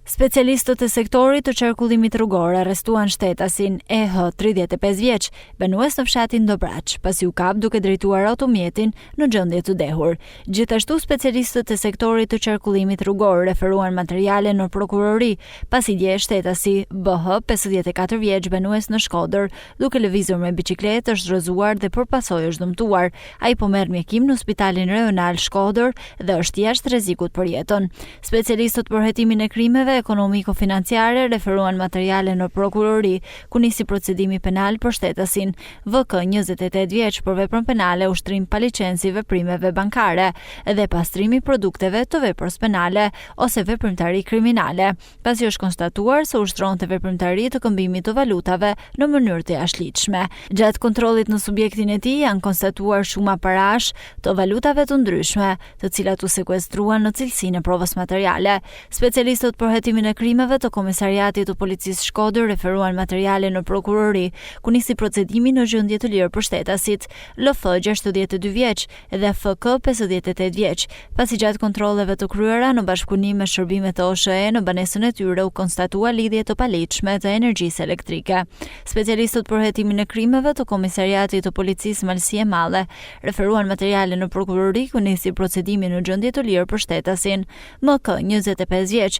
Specialistët e sektorit të qarkullimit rrugor arrestuan shtetasin EH 35 vjeç, banues në fshatin Dobraç, pasi u kap duke drejtuar automjetin në gjendje të dehur. Gjithashtu specialistët e sektorit të qarkullimit rrugor referuan materiale në prokurori, pasi dje shtetasi BH 54 vjeç, banues në Shkodër, duke lëvizur me biçikletë është rrëzuar dhe përpasoj është dëmtuar. Ai po merr mjekim në Spitalin Rajonal Shkodër dhe është jashtë rrezikut për jetën. Specialistët për hetimin e krimeve ekonomiko-financiare referuan materiale në prokurori, ku nisi procedimi penal për shtetasin VK 28 vjeç për veprën penale ushtrim pa licenci veprimeve bankare dhe pastrimi produkteve të veprës penale ose veprimtari kriminale, pasi është konstatuar se ushtronte veprimtari të këmbimit të valutave në mënyrë të jashtëligjshme. Gjatë kontrollit në subjektin e tij janë konstatuar shuma parash të valutave të ndryshme, të cilat u sekuestruan në cilësinë e provës materiale. Specialistët për hetimin e krimeve të Komisariatit të Policisë Shkodër referuan materiale në prokurori, ku nisi procedimi në gjendje të lirë për shtetasit LF 62 vjeç dhe FK 58 vjeç, pasi gjatë kontrolleve të kryera në bashkëpunim me shërbimet e OSHE në banesën e tyre u konstatua lidhje të paligjshme të energjisë elektrike. Specialistët për hetimin e krimeve të Komisariatit të Policisë Malësi e Madhe referuan materiale në prokurori, ku nisi procedimi në gjendje të lirë për shtetasin MK 25 vjeç,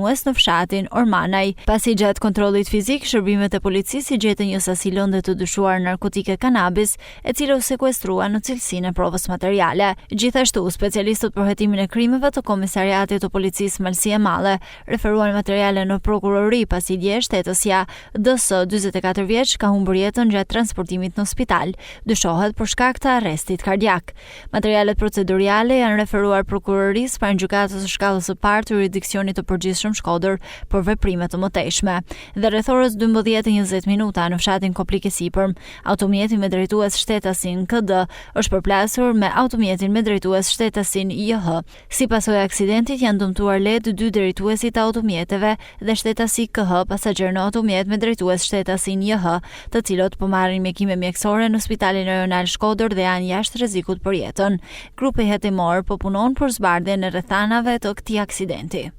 banues në fshatin Ormanaj, pasi gjatë kontrollit fizik shërbimet e policisë i gjetën një sasi lëndë të dyshuar narkotike kanabis, e cila u sekuestrua në cilësinë e provës materiale. Gjithashtu, specialistët për hetimin e krimeve të Komisariatit të Policisë Malësi e Madhe referuan materiale në prokurori, pasi dje shtetësja DS 44 vjeç ka humbur jetën gjatë transportimit në spital, dyshohet për shkak të arrestit kardiak. Materialet proceduriale janë referuar prokurorisë pranë gjykatës së shkallës së parë të jurisdiksionit të përgjithshëm Shkodër për veprime të mëtejshme. Dhe rreth orës 12:20 minuta në fshatin Koplik e Sipërm, automjeti me drejtues shtetasin KD është përplasur me automjetin me drejtues shtetasin JH. Si pasojë e aksidentit janë dëmtuar lehtë 2 drejtuesit të automjeteve dhe shtetasi KH, pasagjer në automjet me drejtues shtetasin JH, të cilët po marrin mjekime mjekësore në Spitalin Rajonal Shkodër dhe janë jashtë rrezikut për jetën. Grupi hetimor po punon për zbardhjen e rrethanave të këtij aksidenti.